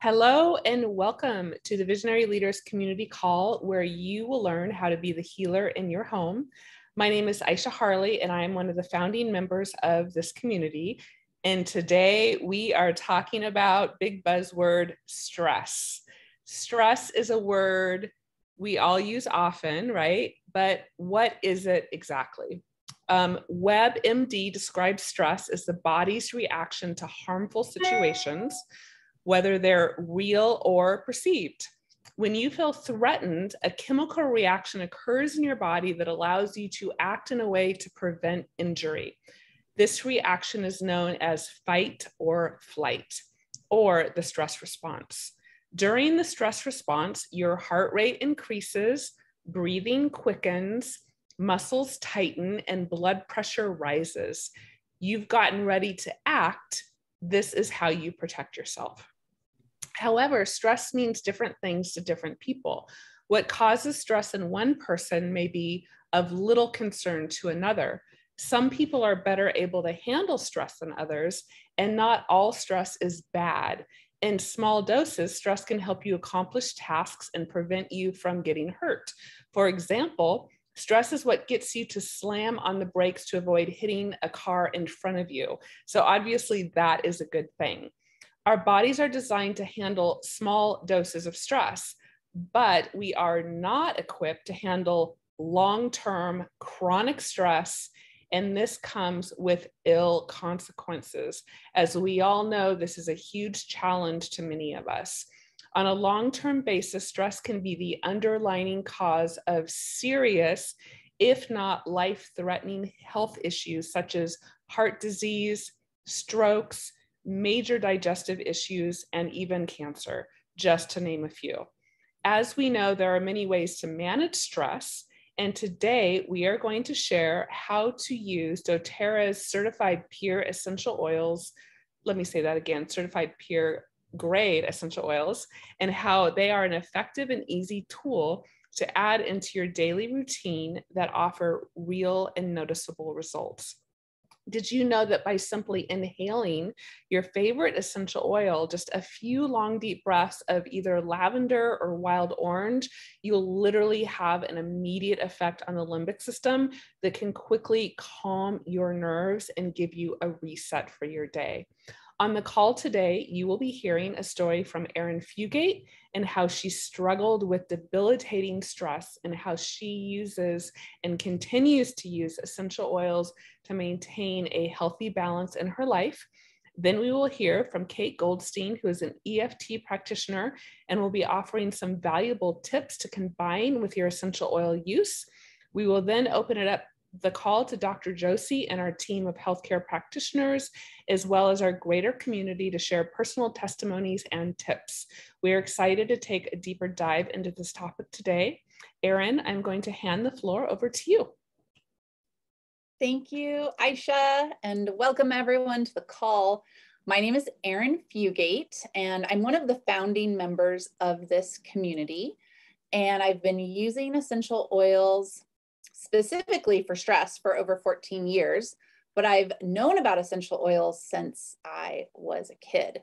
Hello and welcome to the Visionary Leaders Community Call, where you will learn how to be the healer in your home. My name is Aisha Harley, and I am one of the founding members of this community. And today we are talking about big buzzword stress. Stress is a word we all use often, right? But what is it exactly? WebMD describes stress as the body's reaction to harmful situations, whether they're real or perceived. When you feel threatened, a chemical reaction occurs in your body that allows you to act in a way to prevent injury. This reaction is known as fight or flight, or the stress response. During the stress response, your heart rate increases, breathing quickens, muscles tighten, and blood pressure rises. You've gotten ready to act. This is how you protect yourself. However, stress means different things to different people. What causes stress in one person may be of little concern to another. Some people are better able to handle stress than others, and not all stress is bad. In small doses, stress can help you accomplish tasks and prevent you from getting hurt. For example, stress is what gets you to slam on the brakes to avoid hitting a car in front of you. So obviously that is a good thing. Our bodies are designed to handle small doses of stress, but we are not equipped to handle long-term chronic stress, and this comes with ill consequences. As we all know, this is a huge challenge to many of us. On a long-term basis, stress can be the underlying cause of serious, if not life-threatening health issues such as heart disease, strokes, major digestive issues, and even cancer, just to name a few. As we know, there are many ways to manage stress, and today we are going to share how to use Doterra's certified pure essential oils. Let me say that again, certified pure grade essential oils, and how they are an effective and easy tool to add into your daily routine that offer real and noticeable results. Did you know that by simply inhaling your favorite essential oil, just a few long, deep breaths of either lavender or wild orange, you'll literally have an immediate effect on the limbic system that can quickly calm your nerves and give you a reset for your day? On the call today, you will be hearing a story from Arin and how she struggled with debilitating stress and how she uses and continues to use essential oils to maintain a healthy balance in her life. Then we will hear from Kate Goldstein, who is an EFT practitioner and will be offering some valuable tips to combine with your essential oil use. We will then open it up the call to Dr. Josie and our team of healthcare practitioners, as well as our greater community to share personal testimonies and tips. We are excited to take a deeper dive into this topic today. Arin, I'm going to hand the floor over to you. Thank you, Aisha, and welcome everyone to the call. My name is Arin Fugate, and I'm one of the founding members of this community. And I've been using essential oils specifically for stress for over 14 years, but I've known about essential oils since I was a kid.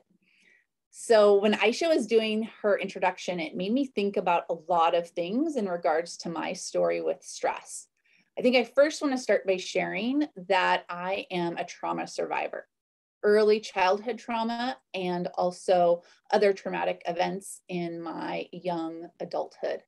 So when Aisha was doing her introduction, it made me think about a lot of things in regards to my story with stress. I think I first want to start by sharing that I am a trauma survivor, early childhood trauma, and also other traumatic events in my young adulthood.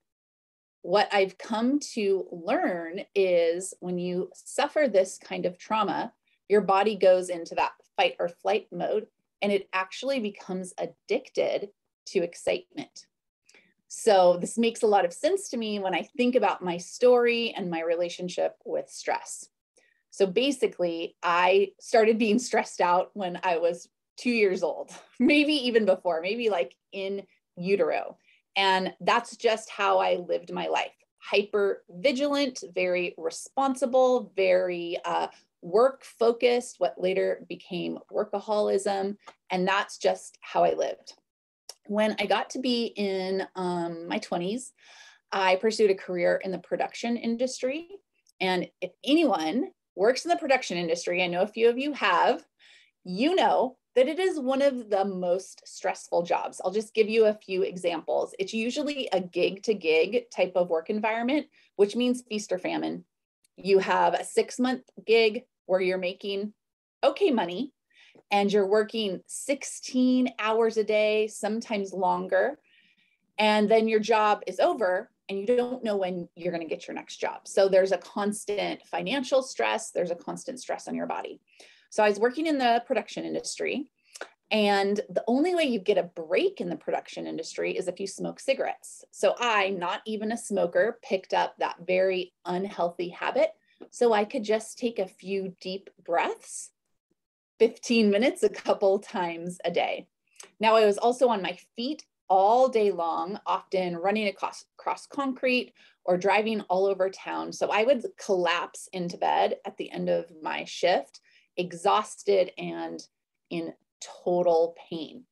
What I've come to learn is when you suffer this kind of trauma, your body goes into that fight or flight mode, and it actually becomes addicted to excitement. So this makes a lot of sense to me when I think about my story and my relationship with stress. So basically, I started being stressed out when I was 2 years old, maybe even before, maybe like in utero. And that's just how I lived my life. Hyper vigilant, very responsible, very work focused, what later became workaholism. And that's just how I lived. When I got to be in my 20s, I pursued a career in the production industry. And if anyone works in the production industry, I know a few of you have, you know that it is one of the most stressful jobs. I'll just give you a few examples. It's usually a gig to gig type of work environment, which means feast or famine. You have a 6-month gig where you're making okay money and you're working 16 hours a day, sometimes longer. And then your job is over and you don't know when you're going to get your next job. So there's a constant financial stress. There's a constant stress on your body. So I was working in the production industry, and the only way you get a break in the production industry is if you smoke cigarettes. So I, not even a smoker, picked up that very unhealthy habit so I could just take a few deep breaths, 15 minutes, a couple times a day. Now I was also on my feet all day long, often running across concrete or driving all over town. So I would collapse into bed at the end of my shift, exhausted and in total pain.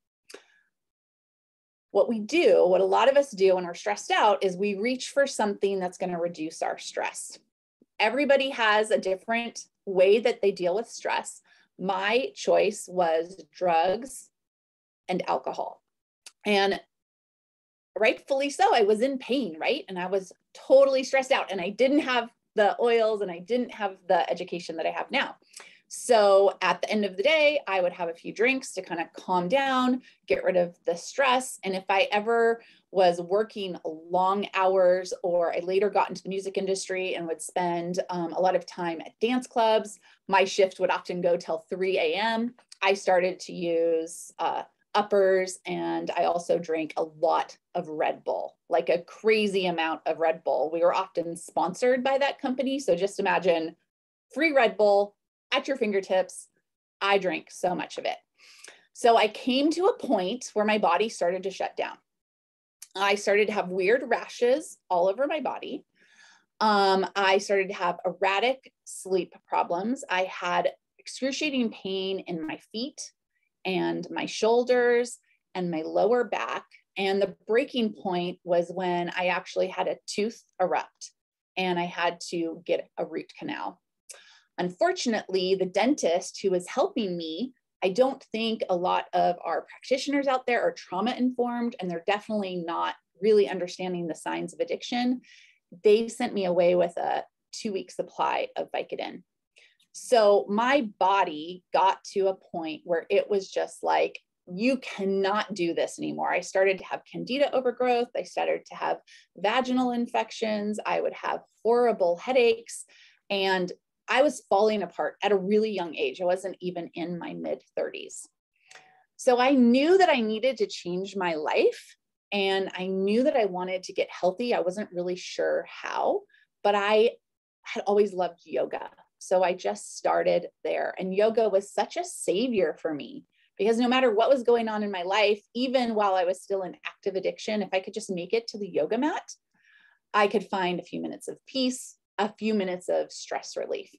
What a lot of us do when we're stressed out is we reach for something that's going to reduce our stress. Everybody has a different way that they deal with stress. My choice was drugs and alcohol. And rightfully so, I was in pain, right? And I was totally stressed out, and I didn't have the oils and I didn't have the education that I have now. So at the end of the day, I would have a few drinks to kind of calm down, get rid of the stress. And if I ever was working long hours, or I later got into the music industry and would spend a lot of time at dance clubs, my shift would often go till 3 a.m. I started to use uppers, and I also drank a lot of Red Bull, like a crazy amount of Red Bull. We were often sponsored by that company. So just imagine free Red Bull at your fingertips. I drank so much of it. So I came to a point where my body started to shut down. I started to have weird rashes all over my body. I started to have erratic sleep problems. I had excruciating pain in my feet and my shoulders and my lower back. And the breaking point was when I actually had a tooth erupt and I had to get a root canal. Unfortunately, the dentist who was helping me, I don't think a lot of our practitioners out there are trauma informed, and they're definitely not really understanding the signs of addiction. They sent me away with a 2-week supply of Vicodin. So my body got to a point where it was just like, you cannot do this anymore. I started to have candida overgrowth. I started to have vaginal infections. I would have horrible headaches, and I was falling apart at a really young age. I wasn't even in my mid-30s. So I knew that I needed to change my life, and I knew that I wanted to get healthy. I wasn't really sure how, but I had always loved yoga. So I just started there, and yoga was such a savior for me, because no matter what was going on in my life, even while I was still in active addiction, if I could just make it to the yoga mat, I could find a few minutes of peace, a few minutes of stress relief.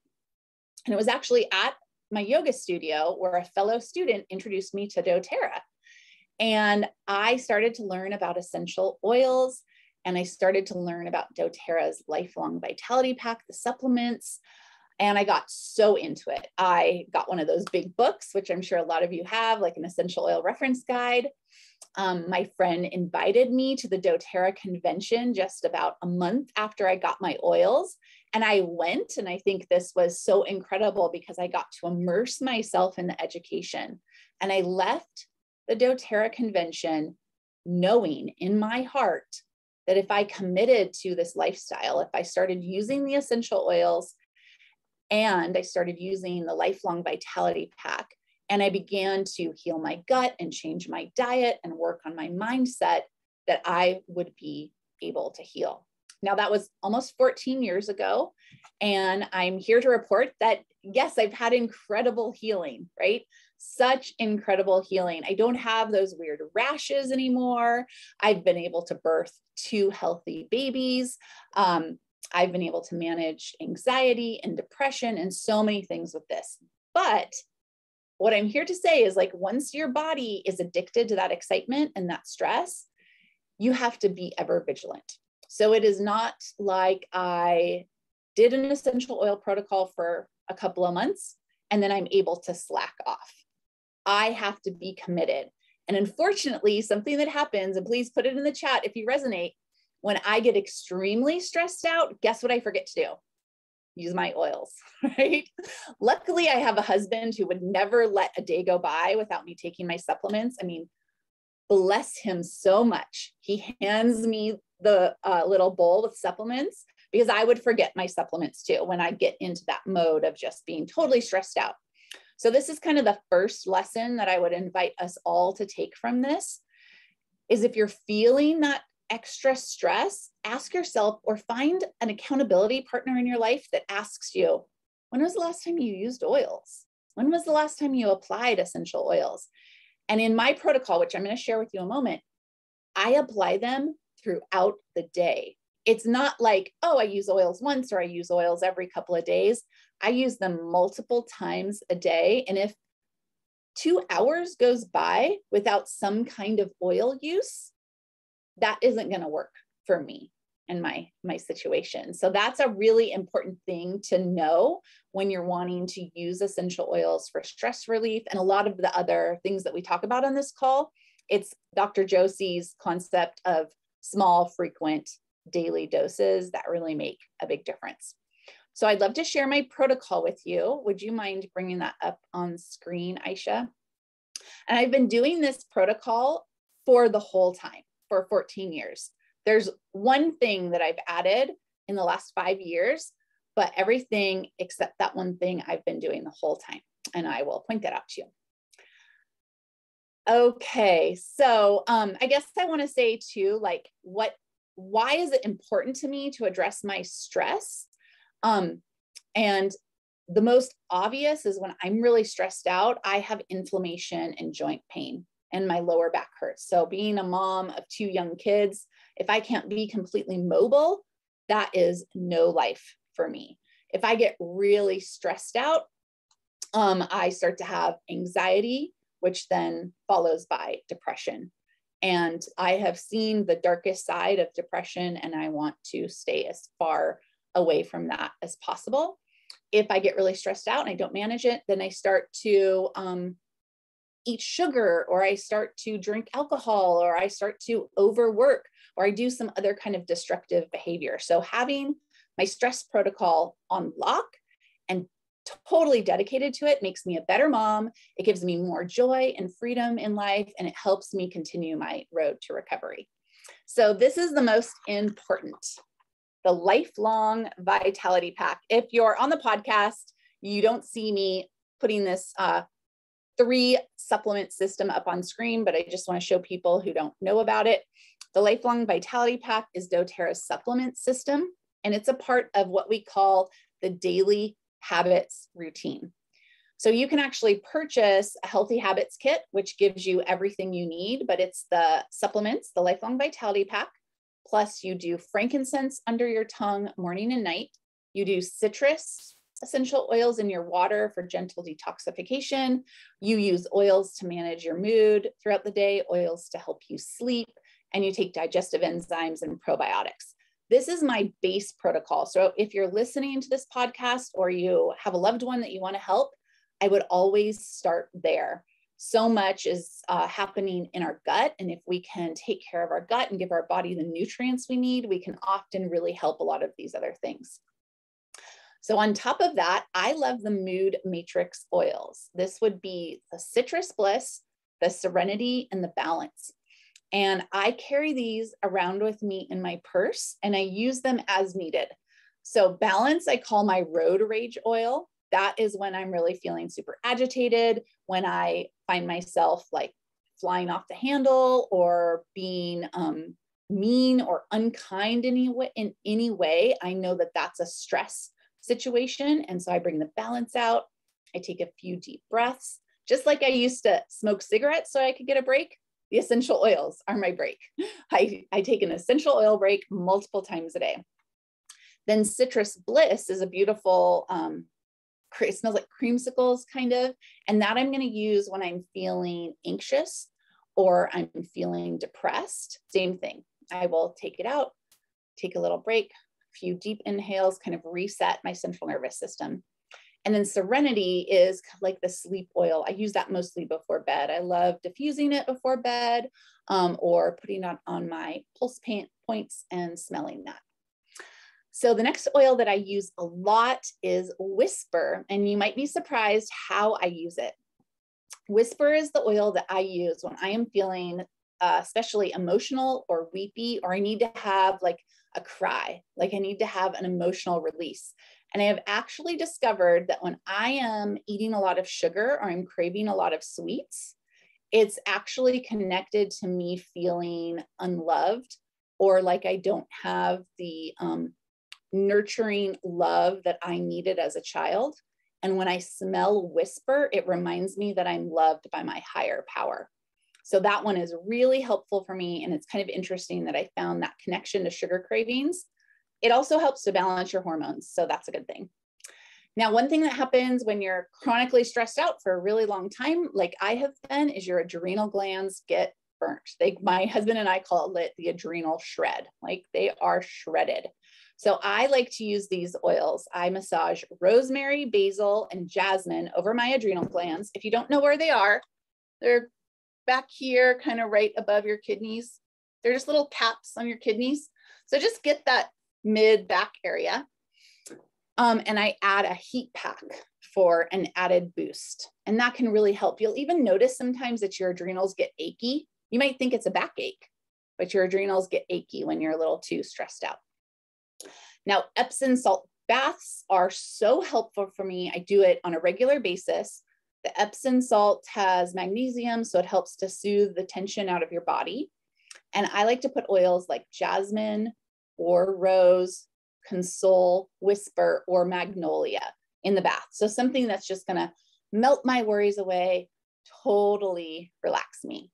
And it was actually at my yoga studio where a fellow student introduced me to Doterra. And I started to learn about essential oils, and I started to learn about Doterra's lifelong vitality pack, the supplements. And I got so into it. I got one of those big books, which I'm sure a lot of you have, like an essential oil reference guide. My friend invited me to the Doterra Convention just about a month after I got my oils. And I went, and I think this was so incredible because I got to immerse myself in the education. And I left the Doterra Convention knowing in my heart that if I committed to this lifestyle, if I started using the essential oils and I started using the lifelong vitality pack, and I began to heal my gut and change my diet and work on my mindset, that I would be able to heal. Now, that was almost 14 years ago, and I'm here to report that, yes, I've had incredible healing, right? Such incredible healing. I don't have those weird rashes anymore. I've been able to birth 2 healthy babies. I've been able to manage anxiety and depression and so many things with this. But what I'm here to say is, like, once your body is addicted to that excitement and that stress, you have to be ever vigilant. So it is not like I did an essential oil protocol for a couple of months and then I'm able to slack off. I have to be committed. And unfortunately, something that happens, and please put it in the chat if you resonate, when I get extremely stressed out, guess what I forget to do? Use my oils, right? Luckily, I have a husband who would never let a day go by without me taking my supplements. I mean, bless him so much. He hands me the little bowl with supplements because I would forget my supplements too when I get into that mode of just being totally stressed out. So this is kind of the first lesson that I would invite us all to take from this is if you're feeling that extra stress, ask yourself or find an accountability partner in your life that asks you, when was the last time you used oils? When was the last time you applied essential oils? And in my protocol, which I'm going to share with you in a moment, I apply them throughout the day. It's not like, oh, I use oils once or I use oils every couple of days. I use them multiple times a day. And if 2 hours goes by without some kind of oil use, that isn't going to work for me and my situation. So that's a really important thing to know when you're wanting to use essential oils for stress relief. And a lot of the other things that we talk about on this call, it's Dr. Josie's concept of small, frequent, daily doses that really make a big difference. So I'd love to share my protocol with you. Would you mind bringing that up on screen, Aisha? And I've been doing this protocol for the whole time, for 14 years. There's one thing that I've added in the last 5 years, but everything except that one thing I've been doing the whole time. And I will point that out to you. Okay, so I guess I want to say too, like why is it important to me to address my stress? And the most obvious is when I'm really stressed out, I have inflammation and joint pain and my lower back hurts. So being a mom of 2 young kids, if I can't be completely mobile, that is no life for me. If I get really stressed out, I start to have anxiety, which then follows by depression. And I have seen the darkest side of depression, and I want to stay as far away from that as possible. If I get really stressed out and I don't manage it, then I start to eat sugar, or I start to drink alcohol, or I start to overwork, or I do some other kind of destructive behavior. So having my stress protocol on lock and totally dedicated to it makes me a better mom. It gives me more joy and freedom in life, and it helps me continue my road to recovery. So this is the most important, the lifelong vitality pack. If you're on the podcast, you don't see me putting this 3 supplement system up on screen, but I just want to show people who don't know about it. The lifelong vitality pack is doTERRA's supplement system, and it's a part of what we call the daily habits routine. So you can actually purchase a healthy habits kit, which gives you everything you need, but it's the supplements, the lifelong vitality pack, plus you do frankincense under your tongue morning and night. You do citrus essential oils in your water for gentle detoxification. You use oils to manage your mood throughout the day, oils to help you sleep, and you take digestive enzymes and probiotics. This is my base protocol. So if you're listening to this podcast or you have a loved one that you want to help, I would always start there. So much is happening in our gut. And if we can take care of our gut and give our body the nutrients we need, we can often really help a lot of these other things. So on top of that, I love the Mood Matrix oils. This would be the Citrus Bliss, the Serenity, and the Balance. And I carry these around with me in my purse, and I use them as needed. So Balance, I call my road rage oil. That is when I'm really feeling super agitated, when I find myself like flying off the handle or being mean or unkind in any way. I know that that's a stress situation. And so I bring the Balance out. I take a few deep breaths, just like I used to smoke cigarettes so I could get a break. The essential oils are my break. I take an essential oil break multiple times a day. Then Citrus Bliss is a beautiful, it smells like creamsicles kind of, and that I'm going to use when I'm feeling anxious or I'm feeling depressed. Same thing. I will take it out, take a little break, a few deep inhales, kind of reset my central nervous system. And then Serenity is like the sleep oil. I use that mostly before bed. I love diffusing it before bed, or putting it on my pulse points and smelling that. So the next oil that I use a lot is Whisper, and you might be surprised how I use it. Whisper is the oil that I use when I am feeling especially emotional or weepy, or I need to have like a cry, like I need to have an emotional release. And I have actually discovered that when I am eating a lot of sugar or I'm craving a lot of sweets, it's actually connected to me feeling unloved, or like I don't have the nurturing love that I needed as a child. And when I smell Whisper, it reminds me that I'm loved by my higher power. So that one is really helpful for me. And it's kind of interesting that I found that connection to sugar cravings. It also helps to balance your hormones. So that's a good thing. Now, one thing that happens when you're chronically stressed out for a really long time, like I have been, is your adrenal glands get burnt. My husband and I call it the adrenal shred. Like they are shredded. So I like to use these oils. I massage rosemary, basil, and jasmine over my adrenal glands. If you don't know where they are, they're back here, kind of right above your kidneys. They're just little caps on your kidneys. So just get that mid back area. And I add a heat pack for an added boost. And that can really help. You'll even notice sometimes that your adrenals get achy. You might think it's a backache, but your adrenals get achy when you're a little too stressed out. Now, Epsom salt baths are so helpful for me. I do it on a regular basis. The Epsom salt has magnesium, so it helps to soothe the tension out of your body. And I like to put oils like jasmine or rose, console, whisper, or magnolia in the bath. So something that's just going to melt my worries away, totally relax me.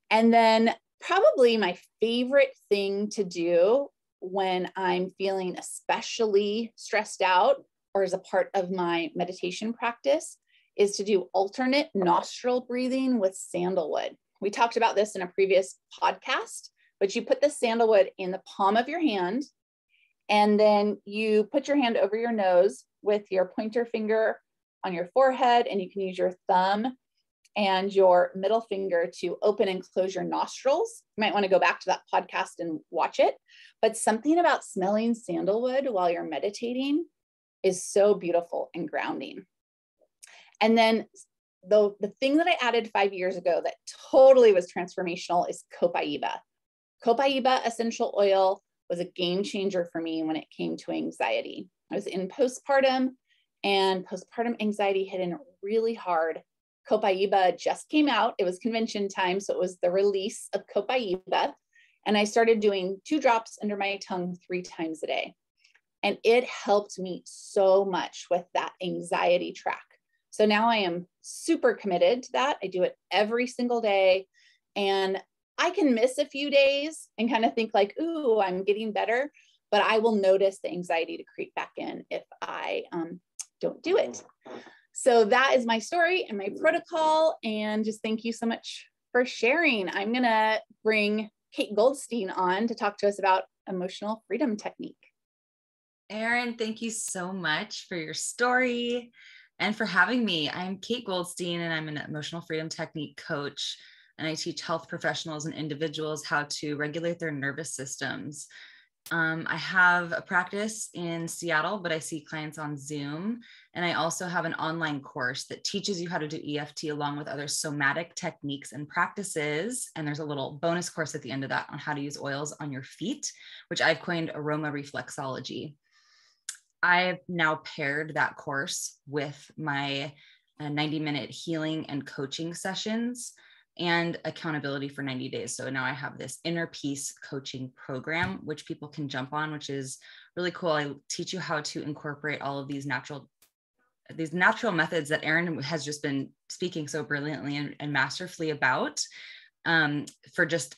And then probably my favorite thing to do when I'm feeling especially stressed out, or as a part of my meditation practice, is to do alternate nostril breathing with sandalwood. We talked about this in a previous podcast, but you put the sandalwood in the palm of your hand, and then you put your hand over your nose with your pointer finger on your forehead, and you can use your thumb and your middle finger to open and close your nostrils. You might want to go back to that podcast and watch it. But something about smelling sandalwood while you're meditating is so beautiful and grounding. And then the thing that I added 5 years ago that totally was transformational is copaiba. Copaiba essential oil was a game changer for me when it came to anxiety. I was in postpartum, and postpartum anxiety hit in really hard. Copaiba just came out. It was convention time, so it was the release of copaiba. And I started doing 2 drops under my tongue 3 times a day. And it helped me so much with that anxiety track. So now I am super committed to that. I do it every single day. And I can miss a few days and kind of think like, ooh, I'm getting better. But I will notice the anxiety to creep back in if I don't do it. So that is my story and my protocol. And just thank you so much for sharing. I'm going to bring Kate Goldstein on to talk to us about emotional freedom technique. Arin, thank you so much for your story and for having me. I'm Kate Goldstein, and I'm an emotional freedom technique coach. And I teach health professionals and individuals how to regulate their nervous systems. I have a practice in Seattle, but I see clients on Zoom. And I also have an online course that teaches you how to do EFT along with other somatic techniques and practices. And there's a little bonus course at the end of that on how to use oils on your feet, which I've coined aroma reflexology. I've now paired that course with my 90-minute healing and coaching sessions and accountability for 90 days. So now I have this inner peace coaching program, which people can jump on, which is really cool. I teach you how to incorporate all of these natural methods that Arin has just been speaking so brilliantly and masterfully about, for just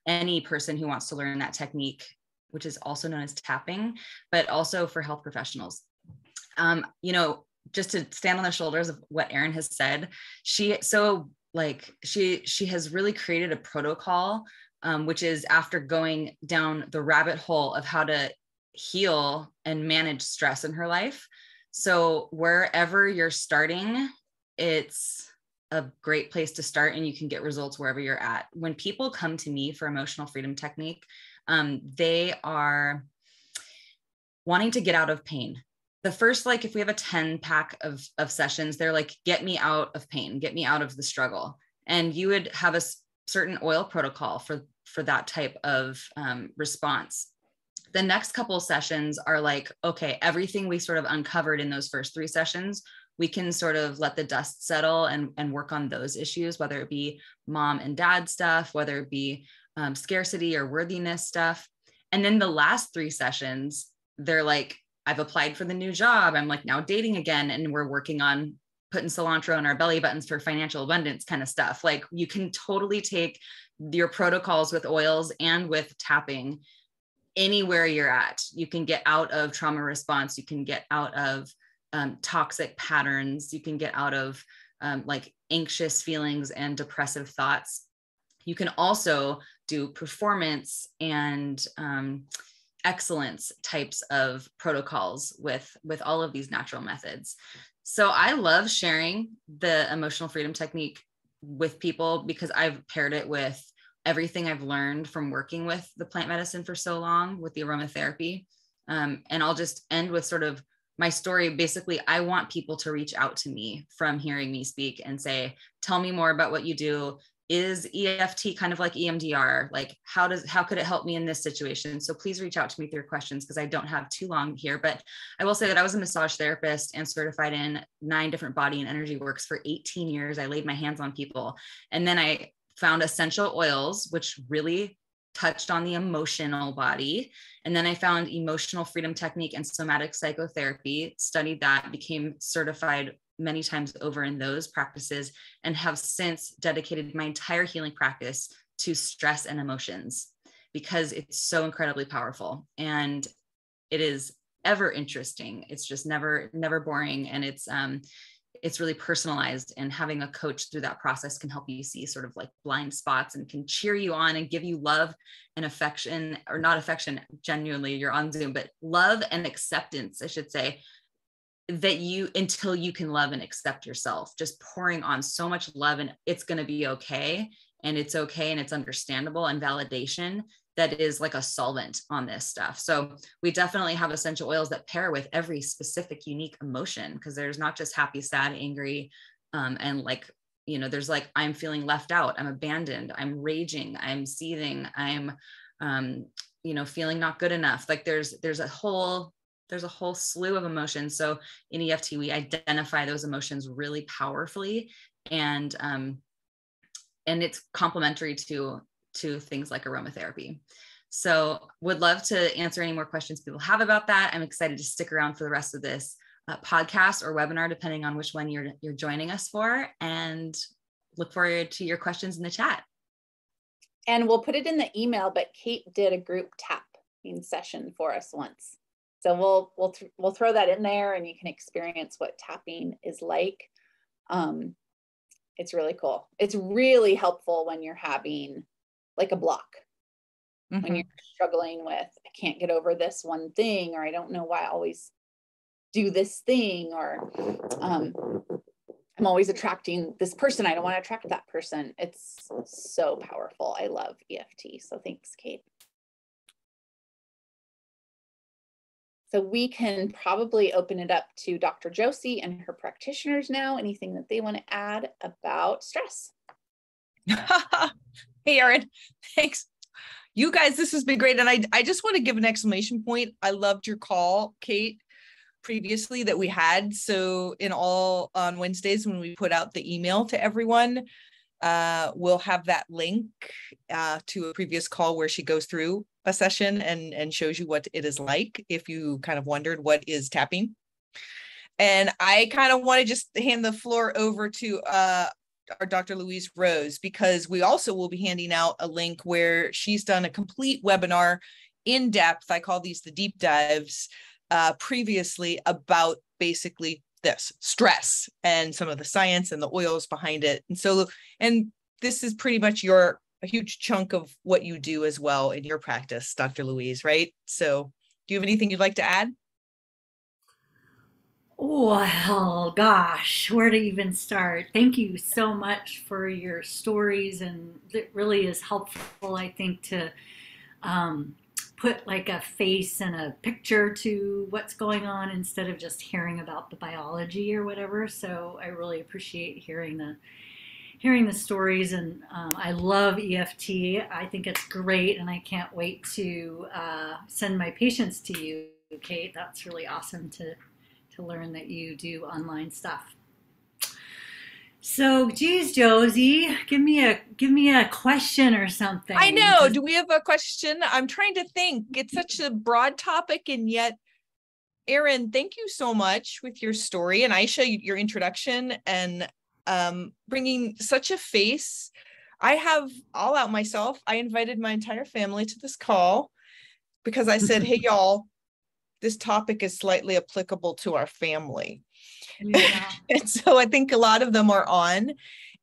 any person who wants to learn that technique, which is also known as tapping, but also for health professionals. Just to stand on the shoulders of what Arin has said, she has really created a protocol, which is after going down the rabbit hole of how to heal and manage stress in her life. So wherever you're starting, it's a great place to start, and you can get results wherever you're at. When people come to me for emotional freedom technique, they are wanting to get out of pain. The first, like if we have a 10 pack of sessions, they're like, get me out of pain, get me out of the struggle. And you would have a certain oil protocol for that type of response. The next couple of sessions are like, okay, everything we sort of uncovered in those first 3 sessions, we can sort of let the dust settle and work on those issues, whether it be mom and dad stuff, whether it be scarcity or worthiness stuff. And then the last 3 sessions, they're like, I've applied for the new job. I'm like now dating again. And we're working on putting cilantro in our belly buttons for financial abundance kind of stuff. Like you can totally take your protocols with oils and with tapping anywhere you're at. You can get out of trauma response. You can get out of toxic patterns. You can get out of like anxious feelings and depressive thoughts. You can also do performance and excellence types of protocols with all of these natural methods. So I love sharing the emotional freedom technique with people because I've paired it with everything I've learned from working with the plant medicine for so long with the aromatherapy. And I'll just end with sort of my story. Basically, I want people to reach out to me from hearing me speak and say, tell me more about what you do. Is EFT kind of like EMDR? Like how could it help me in this situation? So please reach out to me with your questions because I don't have too long here, but I will say that I was a massage therapist and certified in 9 different body and energy works for 18 years. I laid my hands on people. And then I found essential oils, which really touched on the emotional body. And then I found emotional freedom technique and somatic psychotherapy, studied that, became certified many times over in those practices, and have since dedicated my entire healing practice to stress and emotions because it's so incredibly powerful and it is ever interesting. It's just never boring. And it's really personalized, and having a coach through that process can help you see sort of like blind spots and can cheer you on and give you love and affection, or not affection, genuinely, you're on Zoom, but love and acceptance, I should say, that until you can love and accept yourself, just pouring on so much love, and it's going to be okay. And it's okay. And it's understandable, and validation that is like a solvent on this stuff. So we definitely have essential oils that pair with every specific unique emotion, because there's not just happy, sad, angry, and like, there's like, I'm feeling left out, I'm abandoned, I'm raging, I'm seething, I'm, feeling not good enough. Like there's a whole slew of emotions. So in EFT, we identify those emotions really powerfully, and it's complementary to things like aromatherapy. So would love to answer any more questions people have about that. I'm excited to stick around for the rest of this podcast or webinar, depending on which one you're joining us for, and look forward to your questions in the chat. And we'll put it in the email, but Kate did a group tapping session for us once. So we'll throw that in there, and you can experience what tapping is like. It's really cool. It's really helpful when you're having like a block, when you're struggling with, I can't get over this one thing, or I don't know why I always do this thing, or I'm always attracting this person, I don't want to attract that person. It's so powerful. I love EFT. So thanks, Kate. So we can probably open it up to Dr. Josie and her practitioners now. Anything that they want to add about stress? Hey, Arin, thanks. You guys, this has been great. And I just want to give an exclamation point. I loved your call, Kate, previously that we had. So on Wednesdays when we put out the email to everyone, we'll have that link to a previous call where she goes through a session and shows you what it is like, if you kind of wondered what is tapping. And I kind of want to just hand the floor over to our Dr. Louise Rose, because we also will be handing out a link where she's done a complete webinar in depth. I call these the deep dives previously, about basically this stress and some of the science and the oils behind it. And this is pretty much a huge chunk of what you do as well in your practice, Dr. Louise, right? So do you have anything you'd like to add? Well, gosh, where to even start? Thank you so much for your stories, and it really is helpful, I think, to um, put like a face and a picture to what's going on instead of just hearing about the biology or whatever. So I really appreciate hearing the stories, and I love EFT. I think it's great, and I can't wait to send my patients to you, Kate. That's really awesome to learn that you do online stuff. So, geez, Josie, give me a question or something. I know. Do we have a question? I'm trying to think. It's such a broad topic, and yet, Arin, thank you so much with your story, and Aisha, your introduction, and bringing such a face. I'll out myself. I invited my entire family to this call because I said, hey, y'all, this topic is slightly applicable to our family. Yeah. And so I think a lot of them are on,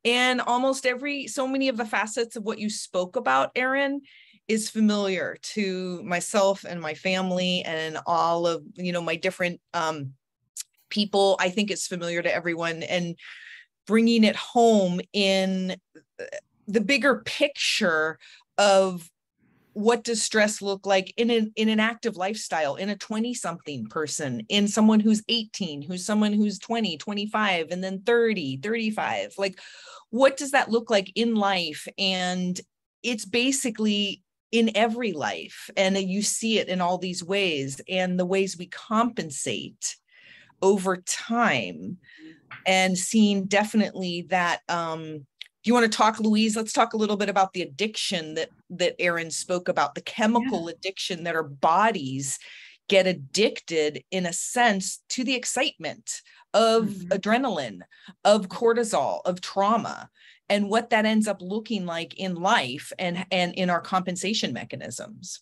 and almost so many of the facets of what you spoke about, Arin, is familiar to myself and my family and all of, my different people. I think it's familiar to everyone, and bringing it home in the bigger picture of what does stress look like in an active lifestyle, in a 20-something person, in someone who's 18, who's someone who's 20, 25, and then 30, 35. Like, what does that look like in life? And it's basically in every life. And you see it in all these ways, and the ways we compensate over time, and seeing definitely that you want to talk, Louise? Let's talk a little bit about the addiction that Arin spoke about, the chemical addiction that our bodies get addicted, in a sense, to the excitement of adrenaline, of cortisol, of trauma, and what that ends up looking like in life and in our compensation mechanisms.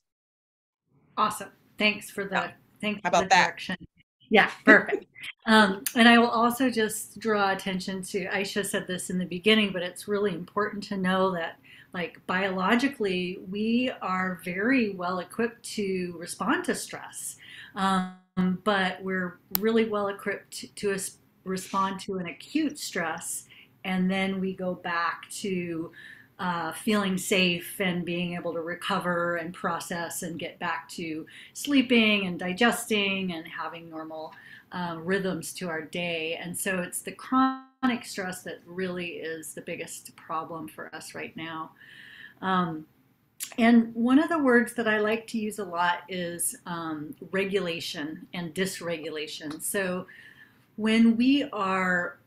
Awesome. Thanks for the direction. Yeah, perfect. And I will also just draw attention to, Aisha said this in the beginning, but it's really important to know that, like, biologically, we are very well equipped to respond to stress. But we're really well equipped to respond to an acute stress, and then we go back to feeling safe and being able to recover and process and get back to sleeping and digesting and having normal rhythms to our day. And so it's the chronic stress that really is the biggest problem for us right now. And one of the words that I like to use a lot is regulation and dysregulation. So when we are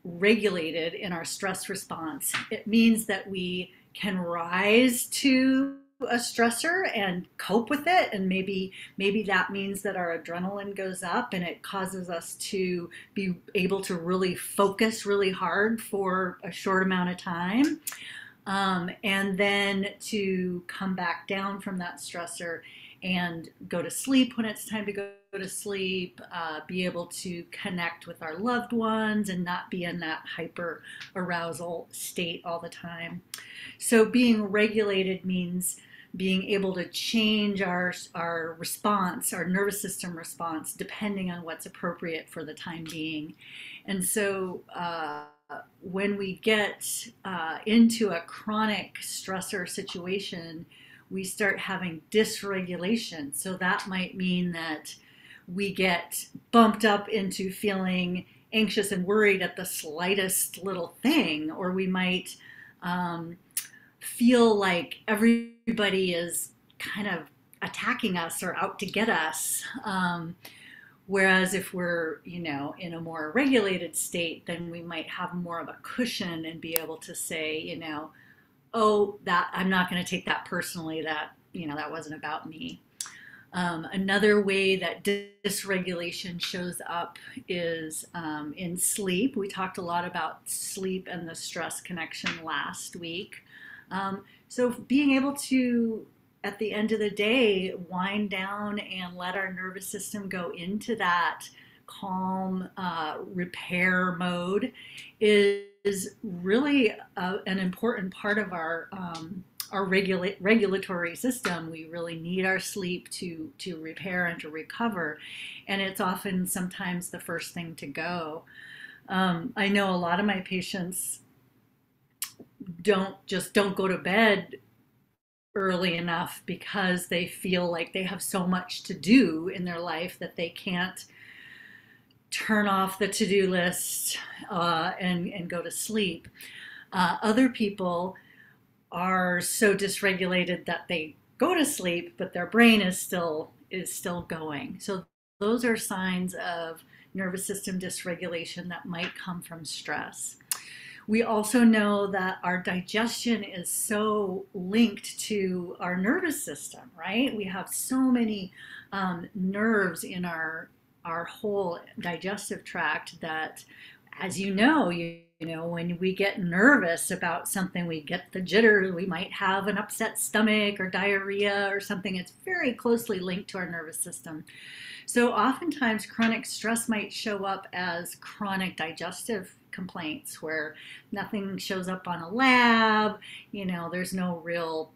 regulated in our stress response, it means that we can rise to a stressor and cope with it, and maybe that means that our adrenaline goes up and it causes us to be able to really focus really hard for a short amount of time, and then to come back down from that stressor and go to sleep when it's time to go to sleep, be able to connect with our loved ones and not be in that hyper arousal state all the time. So being regulated means being able to change our response, our nervous system response, depending on what's appropriate for the time being. And so when we get into a chronic stressor situation, we start having dysregulation. So that might mean that we get bumped up into feeling anxious and worried at the slightest little thing, or we might feel like everybody is kind of attacking us or out to get us. Whereas if we're, in a more regulated state, then we might have more of a cushion and be able to say, oh, that I'm not going to take that personally, that, that wasn't about me. Another way that dysregulation shows up is in sleep. We talked a lot about sleep and the stress connection last week. So being able to, at the end of the day, wind down and let our nervous system go into that calm repair mode is really an important part of our our regulatory system. We really need our sleep to repair and to recover. And it's often sometimes the first thing to go. I know a lot of my patients don't go to bed early enough because they feel like they have so much to do in their life that they can't turn off the to-do list and go to sleep. Other people are so dysregulated that they go to sleep, but their brain is still going. So those are signs of nervous system dysregulation that might come from stress. We also know that our digestion is so linked to our nervous system, right? We have so many nerves in our whole digestive tract that, as you know, when we get nervous about something, we get the jitters, we might have an upset stomach or diarrhea or something. It's very closely linked to our nervous system. So oftentimes chronic stress might show up as chronic digestive complaints where nothing shows up on a lab, there's no real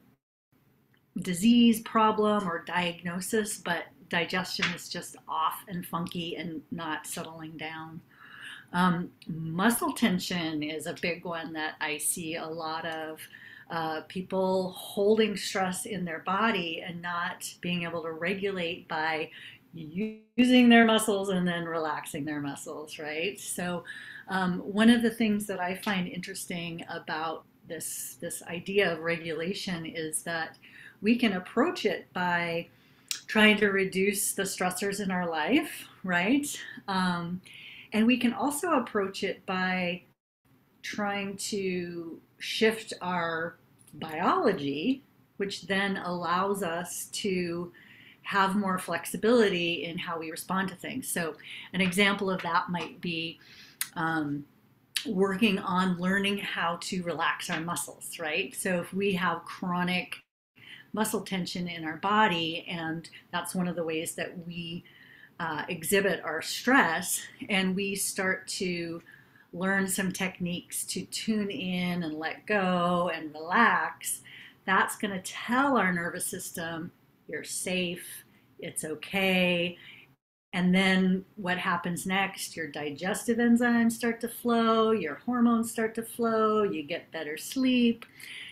disease problem or diagnosis, but digestion is just off and funky and not settling down. Muscle tension is a big one that I see a lot of people holding stress in their body and not being able to regulate by using their muscles and then relaxing their muscles, right? So one of the things that I find interesting about this idea of regulation is that we can approach it by trying to reduce the stressors in our life, right? And we can also approach it by trying to shift our biology, which then allows us to have more flexibility in how we respond to things. So an example of that might be working on learning how to relax our muscles, right? So if we have chronic muscle tension in our body, and that's one of the ways that we exhibit our stress, and we start to learn some techniques to tune in and let go and relax, that's going to tell our nervous system, you're safe, it's okay. And then what happens next? Your digestive enzymes start to flow, your hormones start to flow, you get better sleep.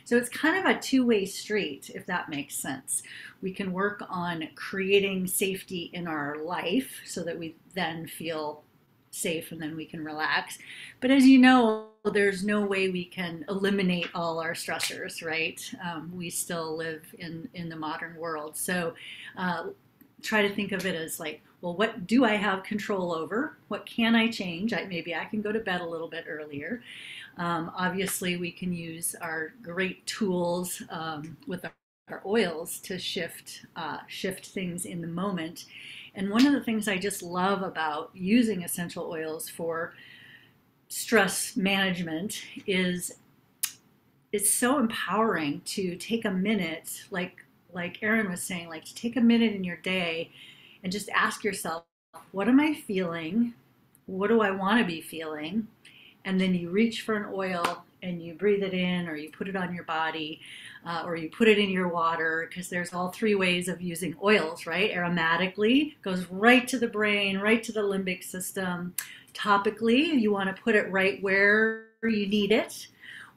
So it's kind of a two-way street, if that makes sense. We can work on creating safety in our life so that we then feel safe and then we can relax. But as you know, there's no way we can eliminate all our stressors, right? We still live in the modern world. So try to think of it as like, well, what do I have control over? What can I change? Maybe I can go to bed a little bit earlier. Obviously, we can use our great tools with our oils to shift things in the moment. And one of the things I just love about using essential oils for stress management is it's so empowering to take a minute, like Arin was saying, like to take a minute in your day and just ask yourself, what am I feeling? What do I want to be feeling? And then you reach for an oil and you breathe it in, or you put it on your body, or you put it in your water, because there's all three ways of using oils, right? Aromatically, goes right to the brain, right to the limbic system. Topically, you want to put it right where you need it,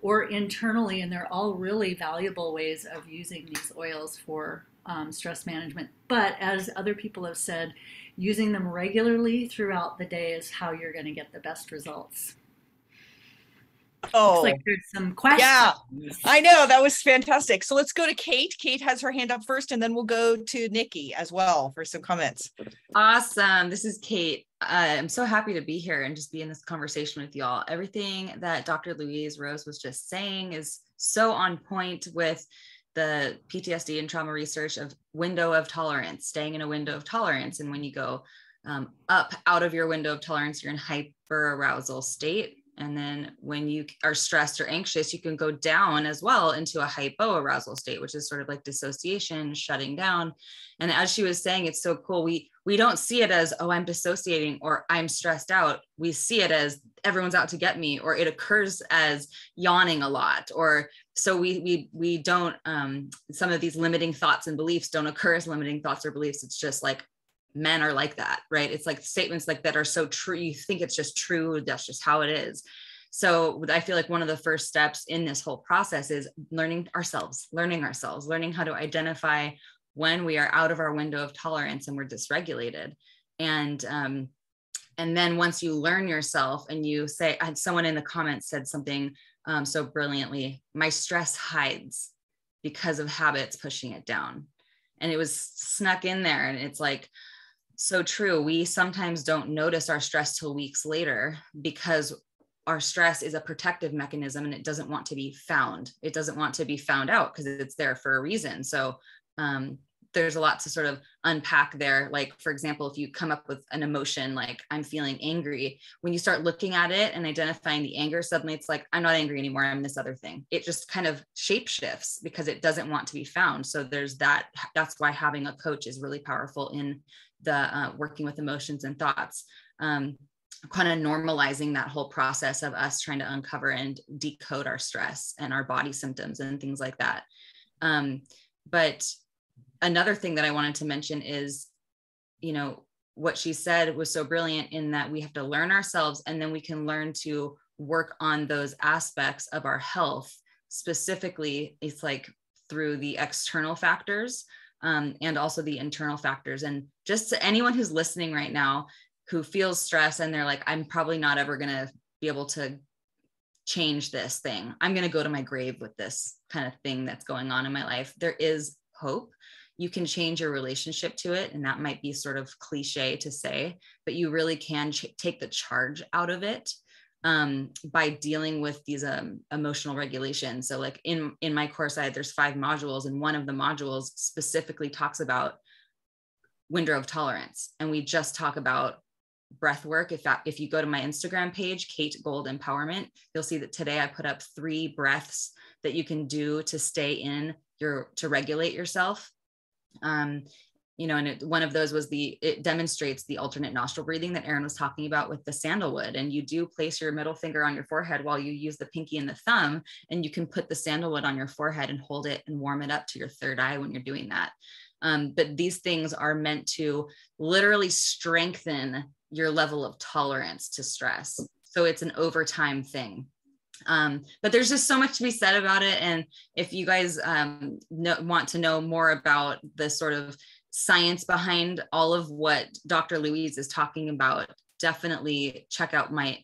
or internally, and they're all really valuable ways of using these oils for stress management. But as other people have said, using them regularly throughout the day is how you're going to get the best results. Oh, looks like there's some questions. Yeah, I know, that was fantastic. So let's go to Kate. Kate has her hand up first, and then we'll go to Nikki as well for some comments. Awesome. This is Kate. I'm so happy to be here and just be in this conversation with y'all. Everything that Dr. Louise Rose was just saying is so on point with the PTSD and trauma research of window of tolerance, staying in a window of tolerance. And when you go up out of your window of tolerance, you're in hyperarousal state. And then when you are stressed or anxious, you can go down as well into a hypoarousal state, which is sort of like dissociation, shutting down. And as she was saying, it's so cool. We don't see it as, oh, I'm dissociating or I'm stressed out. We see it as everyone's out to get me, or it occurs as yawning a lot, or so we don't, some of these limiting thoughts and beliefs don't occur as limiting thoughts or beliefs. It's just like, men are like that, right? It's like statements like that are so true. You think it's just true. That's just how it is. So I feel like one of the first steps in this whole process is learning ourselves, learning how to identify when we are out of our window of tolerance and we're dysregulated. And then once you learn yourself and you say, I had someone in the comments said something so brilliantly, my stress hides because of habits pushing it down. And it was snuck in there. And it's like, so true. We sometimes don't notice our stress till weeks later because our stress is a protective mechanism and it doesn't want to be found. It doesn't want to be found out because it's there for a reason. So there's a lot to sort of unpack there. Like, for example, if you come up with an emotion, like I'm feeling angry, when you start looking at it and identifying the anger, suddenly it's like, I'm not angry anymore. I'm this other thing. It just kind of shape shifts because it doesn't want to be found. So there's that. That's why having a coach is really powerful in the working with emotions and thoughts, kind of normalizing that whole process of us trying to uncover and decode our stress and our body symptoms and things like that. But another thing that I wanted to mention is, you know, what she said was so brilliant in that we have to learn ourselves and then we can learn to work on those aspects of our health. Specifically, it's like through the external factors and also the internal factors. And just to anyone who's listening right now who feels stress and they're like, I'm probably not ever going to be able to change this thing. I'm going to go to my grave with this kind of thing that's going on in my life. There is hope. You can change your relationship to it. And that might be sort of cliche to say, but you really can take the charge out of it by dealing with these emotional regulations. So like in my course, there's 5 modules, and one of the modules specifically talks about window of tolerance. And we just talk about breath work. If you go to my Instagram page, Kate Gold Empowerment, you'll see that today I put up 3 breaths that you can do to stay in to regulate yourself. You know, and one of those was it demonstrates the alternate nostril breathing that Arin was talking about with the sandalwood. And you do place your middle finger on your forehead while you use the pinky and the thumb, and you can put the sandalwood on your forehead and hold it and warm it up to your third eye when you're doing that. But these things are meant to literally strengthen your level of tolerance to stress. So it's an overtime thing. But there's just so much to be said about it. And if you guys want to know more about the sort of science behind all of what Dr. Louise is talking about, definitely check out my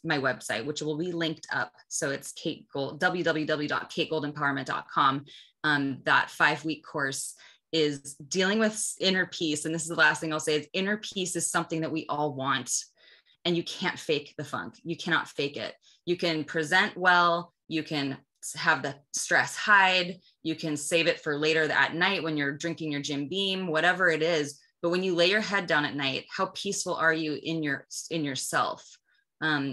website, which will be linked up. So it's www.kategoldempowerment.com. That 5-week course is dealing with inner peace. And this is the last thing I'll say is inner peace is something that we all want. And you can't fake the funk. You cannot fake it. You can present well. You can have the stress hide. You can save it for later at night when you're drinking your Jim Beam, whatever it is. But when you lay your head down at night, how peaceful are you in yourself?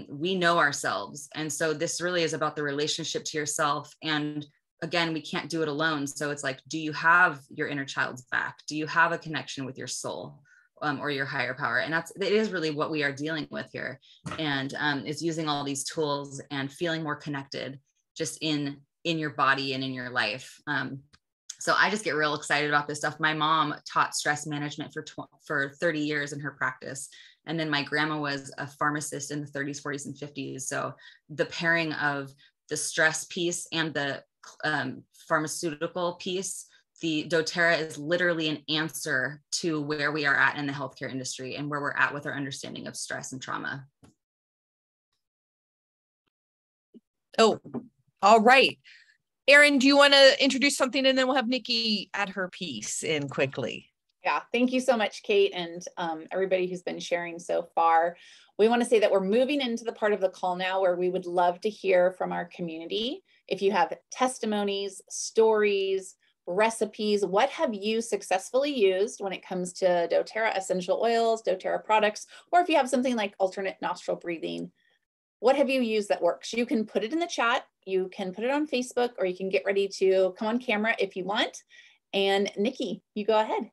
We know ourselves. And so this really is about the relationship to yourself. And again, we can't do it alone. So it's like, do you have your inner child's back? Do you have a connection with your soul? Or your higher power? And it is really what we are dealing with here. And is using all these tools and feeling more connected just in your body and in your life. So I just get real excited about this stuff. My mom taught stress management for 30 years in her practice. And then my grandma was a pharmacist in the 30s, 40s, and 50s. So the pairing of the stress piece and the pharmaceutical piece, the doTERRA is literally an answer to where we are at in the healthcare industry and where we're at with our understanding of stress and trauma. Oh, all right. Arin, do you want to introduce something, and then we'll have Nikki add her piece in quickly? Yeah, thank you so much, Kate, and everybody who's been sharing so far. We want to say that we're moving into the part of the call now where we would love to hear from our community. If you have testimonies, stories, recipes, what have you successfully used when it comes to doTERRA essential oils, doTERRA products, or if you have something like alternate nostril breathing, what have you used that works? You can put it in the chat, you can put it on Facebook, or you can get ready to come on camera if you want. And Nikki, you go ahead.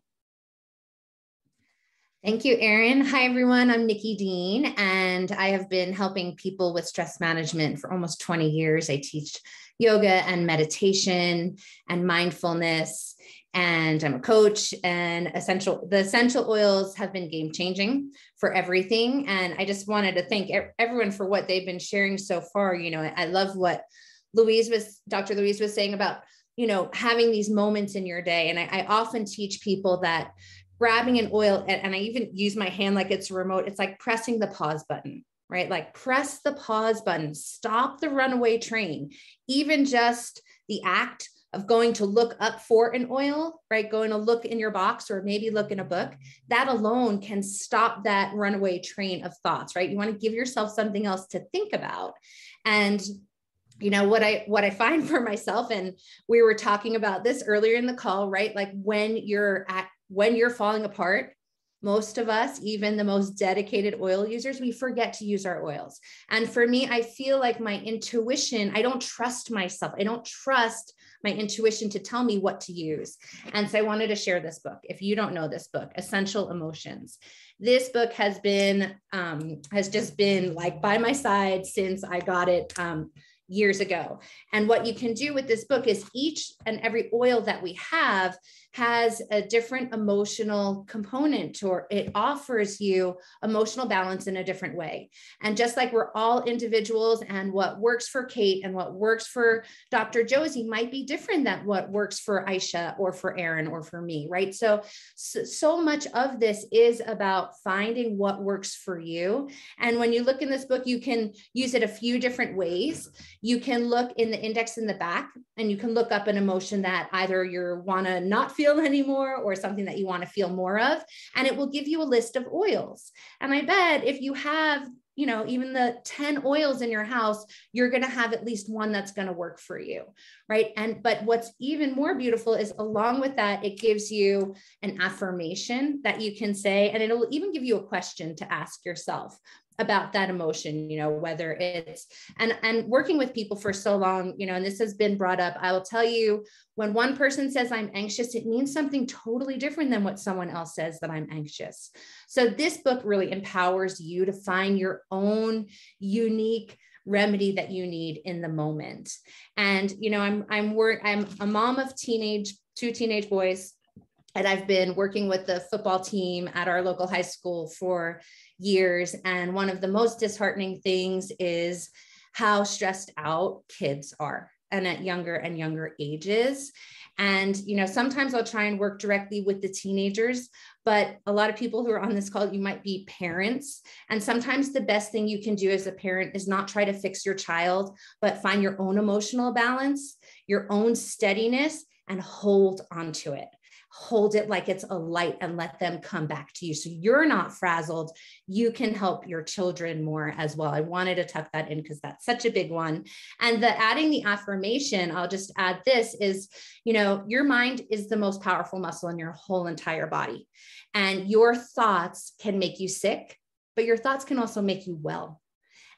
Thank you, Arin. Hi, everyone. I'm Nikki Dean, and I have been helping people with stress management for almost 20 years. I teach yoga and meditation and mindfulness, and I'm a coach, and the essential oils have been game-changing for everything. And I just wanted to thank everyone for what they've been sharing so far. You know, I love what Dr. Louise was saying about, you know, having these moments in your day. And I often teach people that grabbing an oil, and I even use my hand like it's a remote, it's like pressing the pause button, right? Like press the pause button, stop the runaway train. Even just the act of going to look up for an oil, right? Going to look in your box or maybe look in a book, that alone can stop that runaway train of thoughts, right? You want to give yourself something else to think about. And you know, what I find for myself, and we were talking about this earlier in the call, right? Like when you're falling apart, most of us, even the most dedicated oil users, we forget to use our oils. And for me, I feel like my intuition, I don't trust myself. I don't trust my intuition to tell me what to use. And so I wanted to share this book. If you don't know this book, Essential Emotions, this book has just been like by my side since I got it years ago. And what you can do with this book is each and every oil that we have has a different emotional component, or it offers you emotional balance in a different way. And just like we're all individuals, and what works for Kate and what works for Dr. Josie might be different than what works for Aisha or for Arin or for me, right? So much of this is about finding what works for you. And when you look in this book, you can use it a few different ways. You can look in the index in the back, and you can look up an emotion that either you want to not feel anymore or something that you want to feel more of, and it will give you a list of oils. And I bet if you have, you know, even the 10 oils in your house, you're going to have at least one that's going to work for you, right? But what's even more beautiful is along with that, it gives you an affirmation that you can say, and it'll even give you a question to ask yourself about that emotion, you know, whether it's, and working with people for so long, you know, and this has been brought up, I will tell you, when one person says I'm anxious, it means something totally different than what someone else says that I'm anxious. So this book really empowers you to find your own unique remedy that you need in the moment. And, you know, I'm a mom of two teenage boys, and I've been working with the football team at our local high school for years. And one of the most disheartening things is how stressed out kids are, and at younger and younger ages. And, you know, sometimes I'll try and work directly with the teenagers, but a lot of people who are on this call, you might be parents. And sometimes the best thing you can do as a parent is not try to fix your child, but find your own emotional balance, your own steadiness, and hold onto it. Hold it like it's a light and let them come back to you. So you're not frazzled. You can help your children more as well. I wanted to tuck that in because that's such a big one. And adding the affirmation, I'll just add this is, you know, your mind is the most powerful muscle in your whole entire body. And your thoughts can make you sick, but your thoughts can also make you well.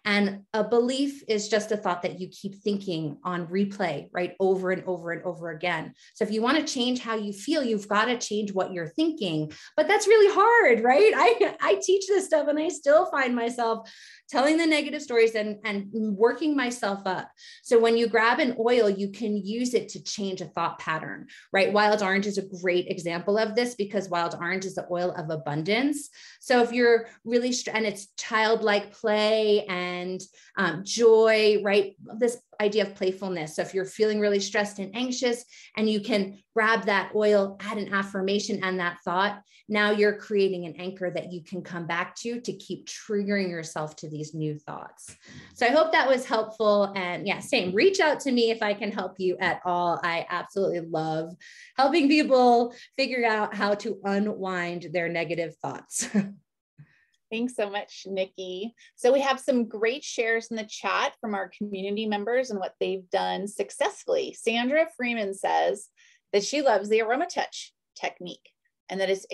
And a belief is just a thought that you keep thinking on replay, right? Over and over and over again. So if you want to change how you feel, you've got to change what you're thinking, but that's really hard, right? I teach this stuff and I still find myself telling the negative stories and working myself up. So when you grab an oil, you can use it to change a thought pattern, right? Wild orange is a great example of this because wild orange is the oil of abundance. So if you're really, and it's childlike play and joy, right? This idea of playfulness. So if you're feeling really stressed and anxious and you can grab that oil, add an affirmation and that thought, now you're creating an anchor that you can come back to keep triggering yourself to these new thoughts. So I hope that was helpful. And yeah, same, reach out to me if I can help you at all. I absolutely love helping people figure out how to unwind their negative thoughts. Thanks so much, Nikki. So we have some great shares in the chat from our community members and what they've done successfully. Sandra Freeman says that she loves the Aromatouch technique and that it's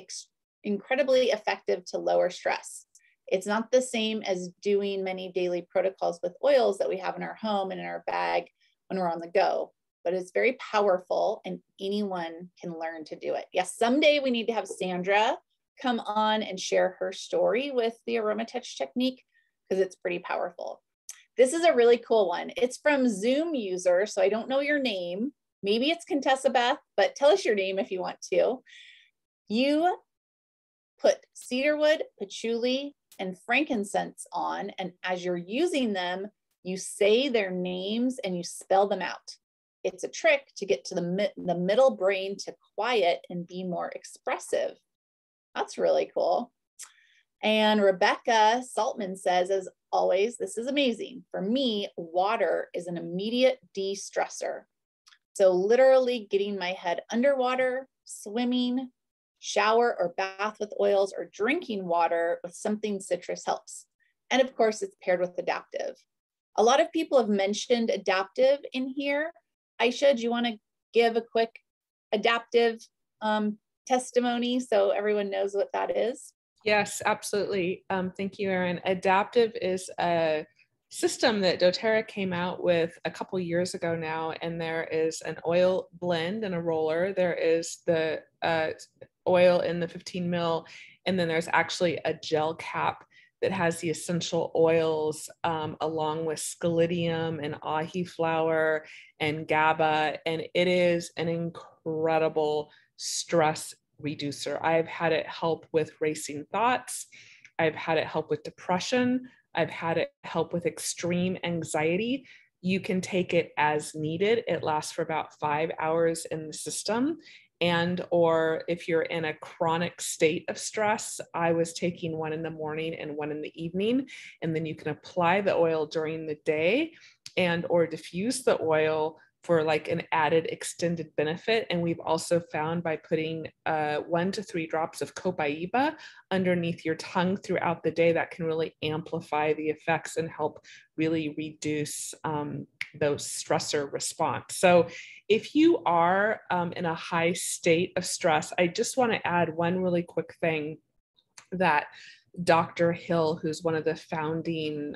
incredibly effective to lower stress. It's not the same as doing many daily protocols with oils that we have in our home and in our bag when we're on the go, but it's very powerful and anyone can learn to do it. Yes, someday we need to have Sandra come on and share her story with the Aromatouch Technique because it's pretty powerful. This is a really cool one. It's from Zoom user, so I don't know your name. Maybe it's Contessa Beth, but tell us your name if you want to. You put cedarwood, patchouli, and frankincense on, and as you're using them, you say their names and you spell them out. It's a trick to get to the middle brain to quiet and be more expressive. That's really cool. And Rebecca Saltman says, as always, this is amazing. For me, water is an immediate de-stressor. So literally getting my head underwater, swimming, shower or bath with oils, or drinking water with something citrus helps. And of course, it's paired with adaptive. A lot of people have mentioned adaptive in here. Aisha, do you want to give a quick adaptive testimony so everyone knows what that is? Yes, absolutely. Thank you, Arin. Adaptive is a system that Doterra came out with a couple years ago now, and there is an oil blend and a roller. There is the oil in the 15 ml, and then there's actually a gel cap that has the essential oils along with scallidium and ahi flower and GABA, and it is an incredible stress reducer. I've had it help with racing thoughts. I've had it help with depression. I've had it help with extreme anxiety. You can take it as needed. It lasts for about 5 hours in the system. And, or if you're in a chronic state of stress, I was taking one in the morning and one in the evening, and then you can apply the oil during the day and, or diffuse the oil for like an added extended benefit. And we've also found by putting 1 to 3 drops of copaiba underneath your tongue throughout the day, that can really amplify the effects and help really reduce those stressor response. So if you are in a high state of stress, I just want to add one really quick thing that Dr. Hill, who's one of the founding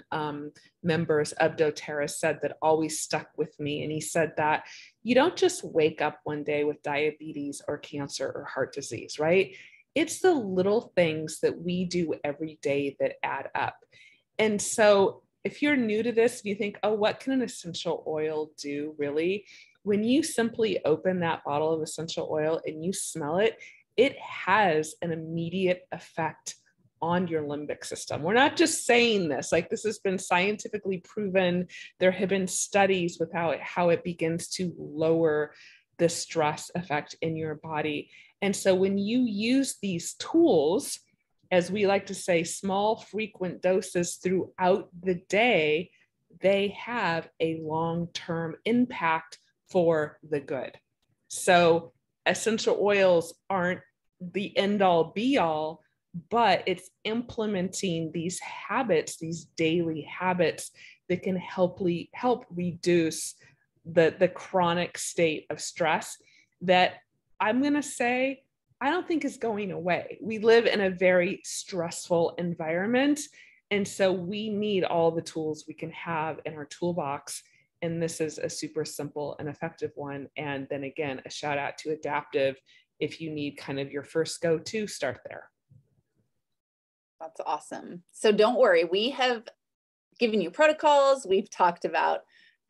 members of Doterra, said that always stuck with me. And he said that you don't just wake up one day with diabetes or cancer or heart disease, right? It's the little things that we do every day that add up. And so if you're new to this, you think, oh, what can an essential oil do really? When you simply open that bottle of essential oil and you smell it, it has an immediate effect on your limbic system. We're not just saying this, like this has been scientifically proven. There have been studies with how it begins to lower the stress effect in your body. And so when you use these tools, as we like to say, small, frequent doses throughout the day, they have a long-term impact for the good. So essential oils aren't the end-all be-all, but it's implementing these habits, these daily habits that can help reduce the chronic state of stress that I'm going to say, I don't think is going away. We live in a very stressful environment. And so we need all the tools we can have in our toolbox. And this is a super simple and effective one. And then again, a shout out to Adaptive. If you need kind of your first go-to, start there. That's awesome. So don't worry, we have given you protocols. We've talked about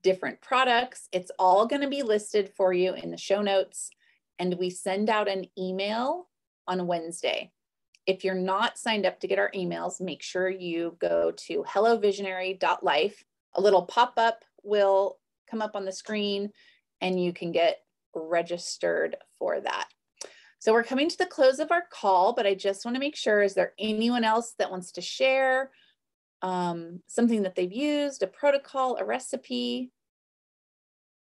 different products. It's all going to be listed for you in the show notes. And we send out an email on Wednesday. If you're not signed up to get our emails, make sure you go to hellovisionary.life. A little pop-up will come up on the screen and you can get registered for that. So we're coming to the close of our call, but I just want to make sure, is there anyone else that wants to share something that they've used, a protocol, a recipe?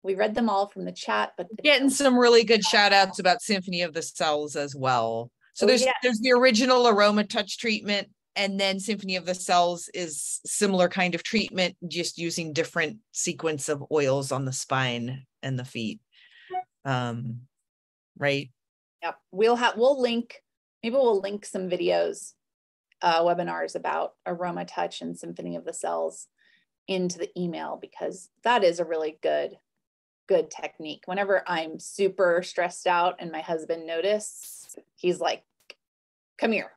We read them all from the chat, but getting some really good shout outs about Symphony of the Cells as well. So there's the original Aromatouch treatment, and then Symphony of the Cells is similar kind of treatment, just using different sequence of oils on the spine and the feet. Right. Yep. We'll link some videos, webinars about Aromatouch and Symphony of the Cells into the email, because that is a really good technique. Whenever I'm super stressed out and my husband notices, he's like, come here.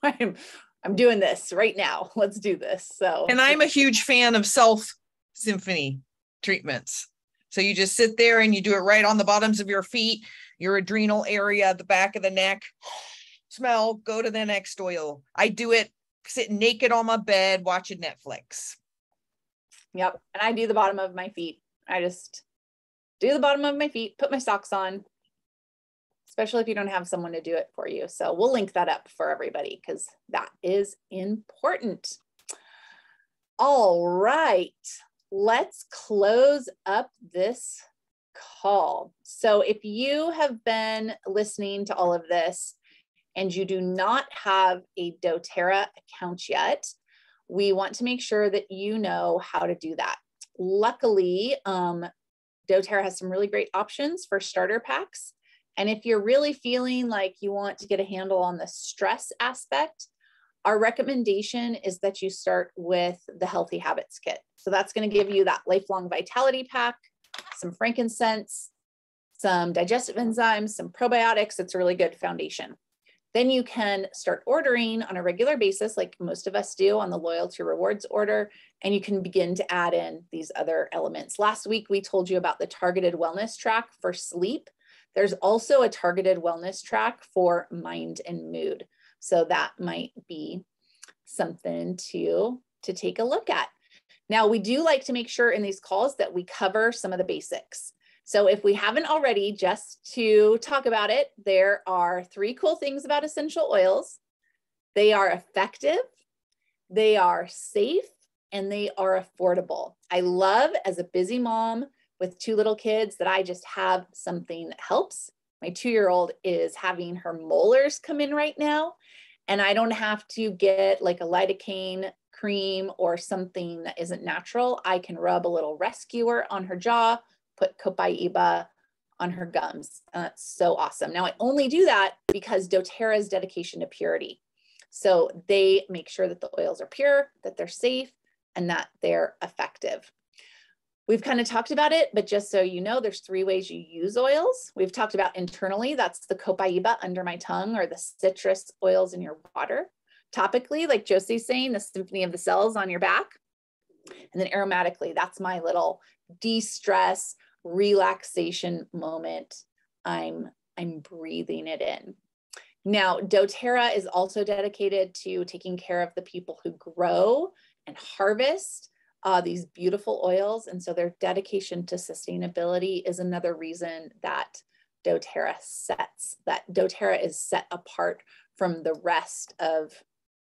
I'm doing this right now. Let's do this. So, and I'm a huge fan of self symphony treatments. So you just sit there and you do it right on the bottoms of your feet, your adrenal area, the back of the neck. Smell, go to the next oil. I do it sitting naked on my bed watching Netflix. Yep. And I do the bottom of my feet. I just do the bottom of my feet, put my socks on, especially if you don't have someone to do it for you. So we'll link that up for everybody because that is important. All right. Let's close up this call. So if you have been listening to all of this and you do not have a doTERRA account yet, we want to make sure that you know how to do that. Luckily, doTERRA has some really great options for starter packs. And if you're really feeling like you want to get a handle on the stress aspect, our recommendation is that you start with the Healthy Habits Kit. So that's going to give you that lifelong vitality pack, some frankincense, some digestive enzymes, some probiotics. It's a really good foundation. Then you can start ordering on a regular basis, like most of us do on the loyalty rewards order, and you can begin to add in these other elements. Last week, we told you about the targeted wellness track for sleep. There's also a targeted wellness track for mind and mood. So that might be something to take a look at. Now, we do like to make sure in these calls that we cover some of the basics. So if we haven't already, just to talk about it, there are 3 cool things about essential oils. They are effective, they are safe, and they are affordable. I love, as a busy mom with 2 little kids, that I just have something that helps. My 2-year-old is having her molars come in right now, and I don't have to get like a lidocaine cream or something that isn't natural. I can rub a little rescuer on her jaw, put copaiba on her gums. And that's so awesome. Now, I only do that because doTERRA's dedication to purity. So they make sure that the oils are pure, that they're safe, and that they're effective. We've kind of talked about it, but just so you know, there's 3 ways you use oils. We've talked about internally, that's the copaiba under my tongue or the citrus oils in your water. Topically, like Josie's saying, the symphony of the cells on your back. And then aromatically, that's my little de-stress, relaxation moment. I'm breathing it in. Now, doTERRA is also dedicated to taking care of the people who grow and harvest these beautiful oils. And so their dedication to sustainability is another reason that doTERRA is set apart from the rest of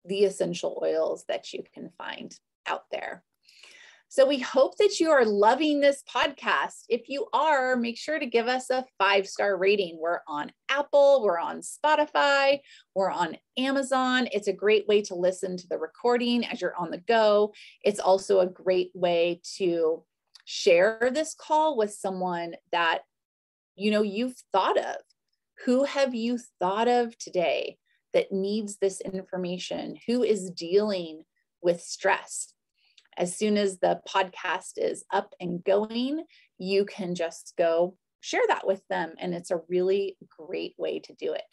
the essential oils that you can find out there. So we hope that you are loving this podcast. If you are, make sure to give us a 5-star rating. We're on Apple, we're on Spotify, we're on Amazon. It's a great way to listen to the recording as you're on the go. It's also a great way to share this call with someone that you've thought of. Who have you thought of today that needs this information? Who is dealing with stress? As soon as the podcast is up and going, you can just go share that with them. And it's a really great way to do it.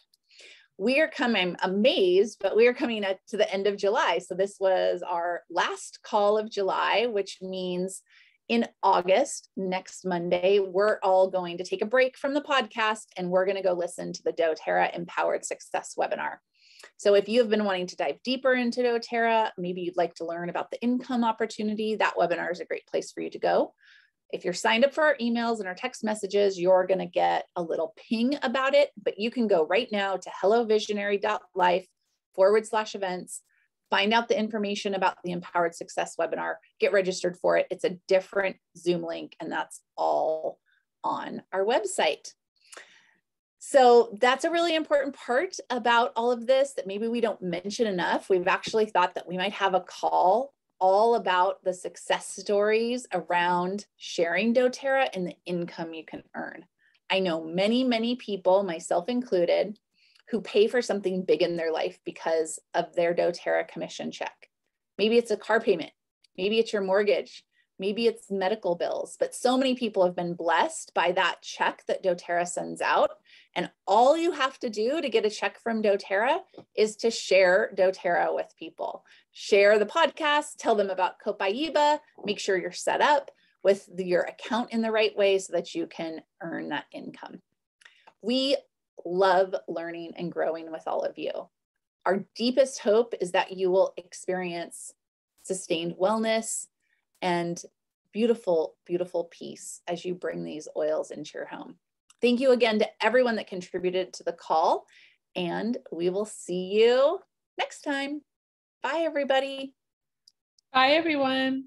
I'm amazed, but we are coming up to the end of July. So this was our last call of July, which means in August, next Monday, we're all going to take a break from the podcast and we're going to go listen to the doTERRA Empowered Success webinar. So if you have been wanting to dive deeper into doTERRA, maybe you'd like to learn about the income opportunity, that webinar is a great place for you to go. If you're signed up for our emails and our text messages, you're going to get a little ping about it, but you can go right now to hellovisionary.life/events, find out the information about the Empowered Success webinar, get registered for it. It's a different Zoom link, and that's all on our website. So that's a really important part about all of this that maybe we don't mention enough. We've actually thought that we might have a call all about the success stories around sharing doTERRA and the income you can earn. I know many, many people, myself included, who pay for something big in their life because of their doTERRA commission check. Maybe it's a car payment. Maybe it's your mortgage. Maybe it's medical bills, but so many people have been blessed by that check that doTERRA sends out. And all you have to do to get a check from doTERRA is to share doTERRA with people. Share the podcast, tell them about Copaiba, make sure you're set up with your account in the right way so that you can earn that income. We love learning and growing with all of you. Our deepest hope is that you will experience sustained wellness and beautiful, beautiful peace as you bring these oils into your home. Thank you again to everyone that contributed to the call, and we will see you next time. Bye, everybody. Bye, everyone.